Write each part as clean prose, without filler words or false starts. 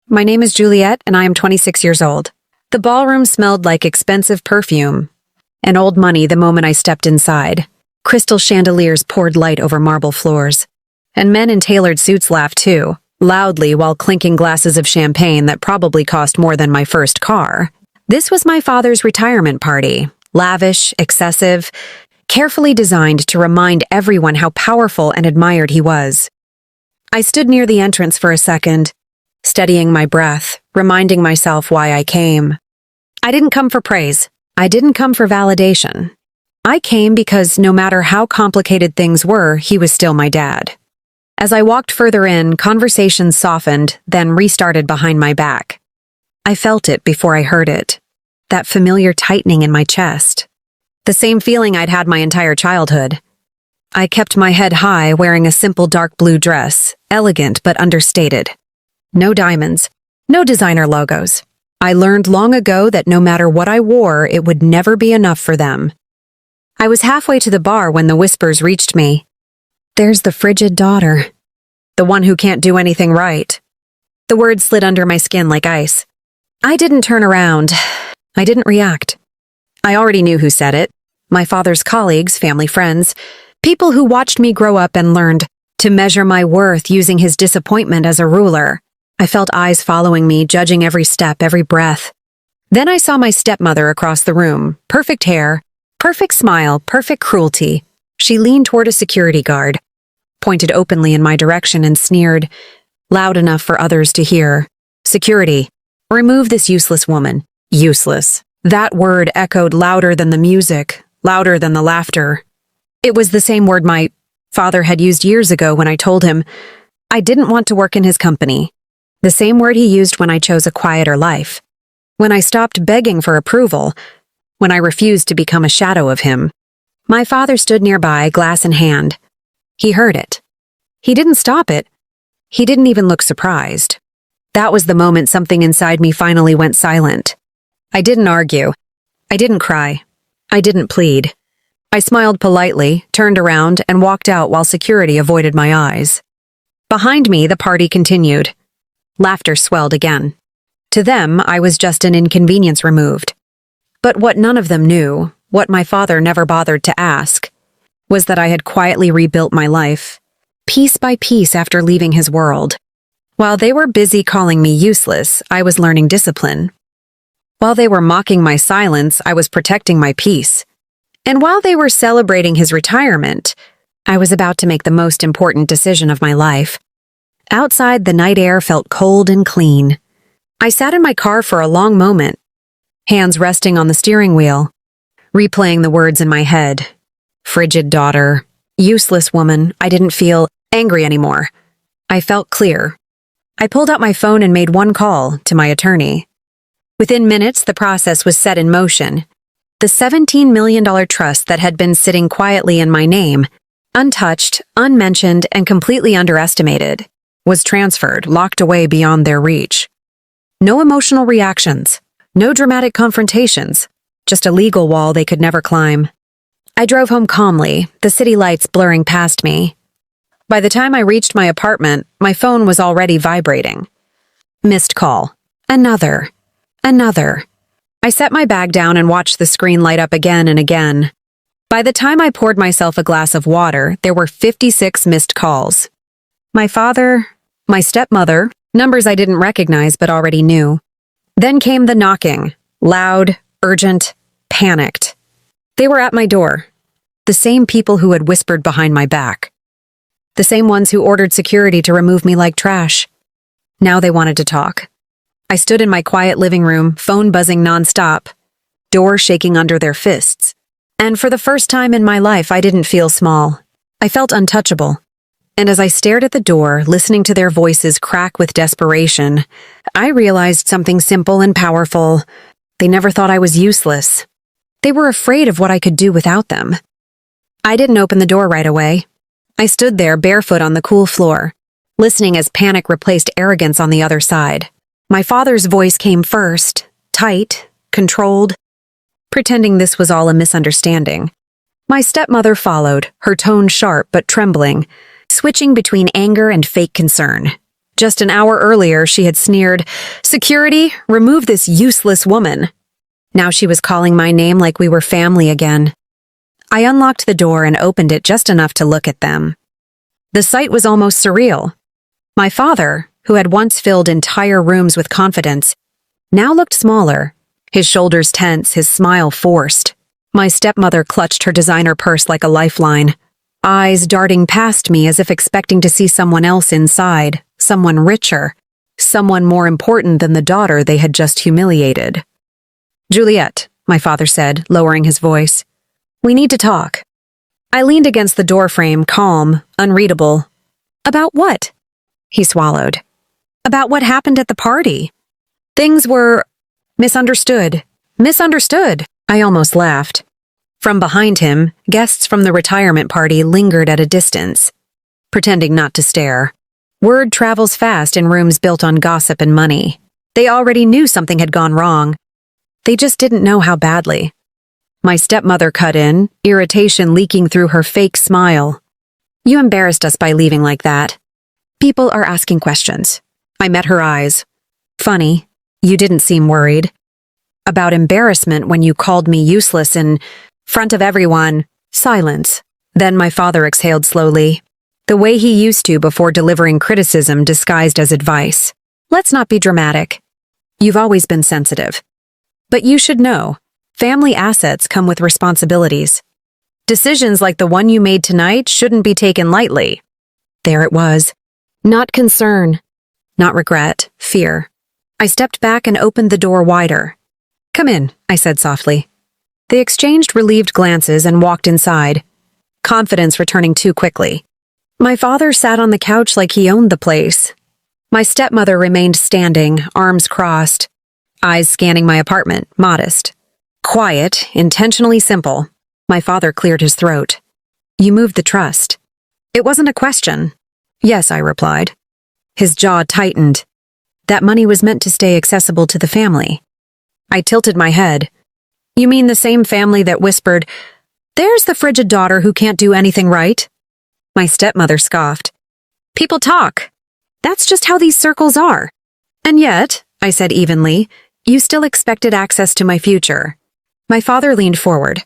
My name is Juliet, and I am 26 years old. The ballroom smelled like expensive perfume and old money the moment I stepped inside. Crystal chandeliers poured light over marble floors. And men in tailored suits laughed too, loudly while clinking glasses of champagne that probably cost more than my first car. This was my father's retirement party. Lavish, excessive, carefully designed to remind everyone how powerful and admired he was. I stood near the entrance for a second, steadying my breath, reminding myself why I came. I didn't come for praise. I didn't come for validation. I came because no matter how complicated things were, he was still my dad. As I walked further in, conversations softened, then restarted behind my back. I felt it before I heard it. That familiar tightening in my chest. The same feeling I'd had my entire childhood. I kept my head high, wearing a simple dark blue dress, elegant but understated. No diamonds, no designer logos. I learned long ago that no matter what I wore, it would never be enough for them. I was halfway to the bar when the whispers reached me. There's the frigid daughter. The one who can't do anything right. The words slid under my skin like ice. I didn't turn around. I didn't react. I already knew who said it. My father's colleagues, family friends, people who watched me grow up and learned to measure my worth using his disappointment as a ruler. I felt eyes following me, judging every step, every breath. Then I saw my stepmother across the room. Perfect hair, perfect smile, perfect cruelty. She leaned toward a security guard, pointed openly in my direction and sneered, loud enough for others to hear. Security, remove this useless woman. Useless. That word echoed louder than the music, louder than the laughter. It was the same word my father had used years ago when I told him I didn't want to work in his company. The same word he used when I chose a quieter life. When I stopped begging for approval. When I refused to become a shadow of him. My father stood nearby, glass in hand. He heard it. He didn't stop it. He didn't even look surprised. That was the moment something inside me finally went silent. I didn't argue. I didn't cry. I didn't plead. I smiled politely, turned around, and walked out while security avoided my eyes. Behind me, the party continued. Laughter swelled again. To them, I was just an inconvenience removed. But what none of them knew, what my father never bothered to ask, was that I had quietly rebuilt my life, piece by piece after leaving his world. While they were busy calling me useless, I was learning discipline. While they were mocking my silence, I was protecting my peace. And while they were celebrating his retirement, I was about to make the most important decision of my life. Outside, the night air felt cold and clean. I sat in my car for a long moment, hands resting on the steering wheel, replaying the words in my head. Frigid daughter, useless woman. I didn't feel angry anymore. I felt clear. I pulled out my phone and made one call to my attorney. Within minutes, the process was set in motion. The $17 million trust that had been sitting quietly in my name, untouched, unmentioned, and completely underestimated, was transferred, locked away beyond their reach. No emotional reactions, no dramatic confrontations, just a legal wall they could never climb. I drove home calmly, the city lights blurring past me. By the time I reached my apartment, my phone was already vibrating. Missed call. Another. I set my bag down and watched the screen light up again and again. By the time I poured myself a glass of water, there were 56 missed calls. My father, my stepmother, numbers I didn't recognize but already knew. Then came the knocking, loud, urgent, panicked. They were at my door. The same people who had whispered behind my back. The same ones who ordered security to remove me like trash. Now they wanted to talk. I stood in my quiet living room, phone buzzing nonstop, door shaking under their fists. And for the first time in my life, I didn't feel small. I felt untouchable. And as I stared at the door, listening to their voices crack with desperation, I realized something simple and powerful. They never thought I was useless. They were afraid of what I could do without them. I didn't open the door right away. I stood there barefoot on the cool floor, listening as panic replaced arrogance on the other side. My father's voice came first, tight, controlled, pretending this was all a misunderstanding. My stepmother followed, her tone sharp but trembling, switching between anger and fake concern. Just an hour earlier, she had sneered, "Security, remove this useless woman." Now she was calling my name like we were family again. I unlocked the door and opened it just enough to look at them. The sight was almost surreal. My father, who had once filled entire rooms with confidence, now looked smaller, his shoulders tense, his smile forced. My stepmother clutched her designer purse like a lifeline, eyes darting past me as if expecting to see someone else inside, someone richer, someone more important than the daughter they had just humiliated. "Juliet," my father said, lowering his voice, "we need to talk." I leaned against the doorframe, calm, unreadable. "About what?" He swallowed. "About what happened at the party. Things were misunderstood. Misunderstood." I almost laughed. From behind him, guests from the retirement party lingered at a distance, pretending not to stare. Word travels fast in rooms built on gossip and money. They already knew something had gone wrong. They just didn't know how badly. My stepmother cut in, irritation leaking through her fake smile. "You embarrassed us by leaving like that. People are asking questions." I met her eyes. "Funny, you didn't seem worried." "About embarrassment when you called me useless in front of everyone." Silence. Then my father exhaled slowly, the way he used to before delivering criticism disguised as advice. "Let's not be dramatic. You've always been sensitive. But you should know, family assets come with responsibilities. Decisions like the one you made tonight shouldn't be taken lightly." There it was. Not concern, not regret, fear. I stepped back and opened the door wider. "Come in," I said softly. They exchanged relieved glances and walked inside, confidence returning too quickly. My father sat on the couch like he owned the place. My stepmother remained standing, arms crossed, eyes scanning my apartment, modest. Quiet, intentionally simple. My father cleared his throat. "You moved the trust." It wasn't a question. "Yes," I replied. His jaw tightened. That money was meant to stay accessible to the family. I tilted my head. "You mean the same family that whispered, 'There's the frigid daughter who can't do anything right'?" My stepmother scoffed. "People talk. That's just how these circles are. And yet," I said evenly, "you still expected access to my future." My father leaned forward.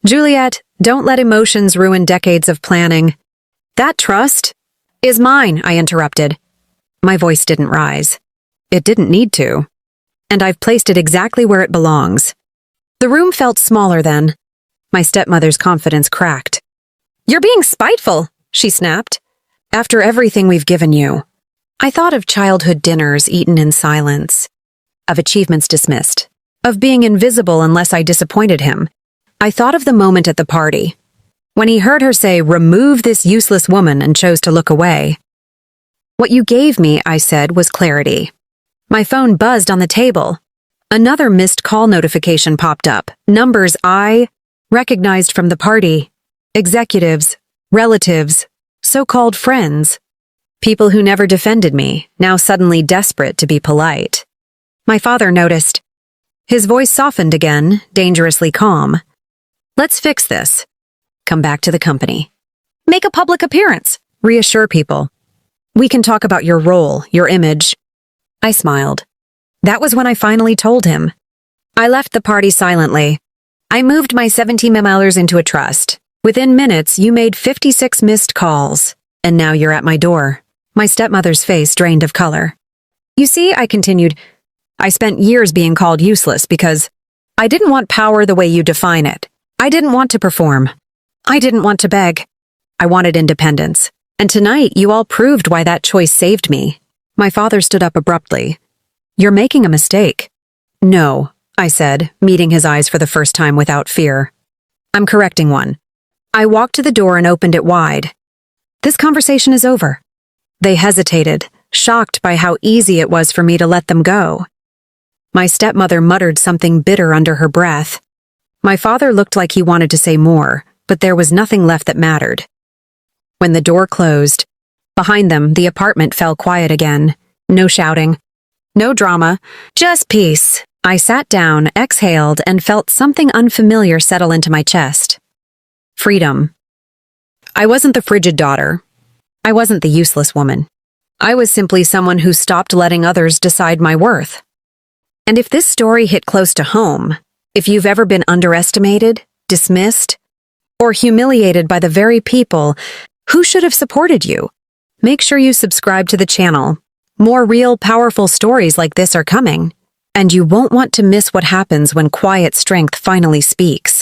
"Juliet, don't let emotions ruin decades of planning." "That trust is mine," I interrupted. My voice didn't rise. It didn't need to. And I've placed it exactly where it belongs. The room felt smaller then. My stepmother's confidence cracked. "You're being spiteful," she snapped. "After everything we've given you." I thought of childhood dinners eaten in silence, of achievements dismissed, of being invisible unless I disappointed him. I thought of the moment at the party, when he heard her say, "Remove this useless woman," and chose to look away. "What you gave me," I said, "was clarity." My phone buzzed on the table. Another missed call notification popped up. Numbers I recognized from the party. Executives, relatives, so-called friends. People who never defended me, now suddenly desperate to be polite. My father noticed. His voice softened again, dangerously calm. "Let's fix this. Come back to the company. Make a public appearance. Reassure people. We can talk about your role, your image." I smiled. That was when I finally told him. I left the party silently. "I moved my $17 into a trust. Within minutes, you made 56 missed calls. And now you're at my door." My stepmother's face drained of color. "You see," I continued, "I spent years being called useless because I didn't want power the way you define it. I didn't want to perform. I didn't want to beg. I wanted independence. And tonight, you all proved why that choice saved me." My father stood up abruptly. "You're making a mistake." "No," I said, meeting his eyes for the first time without fear. "I'm correcting one." I walked to the door and opened it wide. "This conversation is over." They hesitated, shocked by how easy it was for me to let them go. My stepmother muttered something bitter under her breath. My father looked like he wanted to say more, but there was nothing left that mattered. When the door closed, behind them, the apartment fell quiet again. No shouting. No drama. Just peace. I sat down, exhaled, and felt something unfamiliar settle into my chest. Freedom. I wasn't the frigid daughter. I wasn't the useless woman. I was simply someone who stopped letting others decide my worth. And if this story hit close to home, if you've ever been underestimated, dismissed, or humiliated by the very people who should have supported you, make sure you subscribe to the channel. More real, powerful stories like this are coming, and you won't want to miss what happens when quiet strength finally speaks.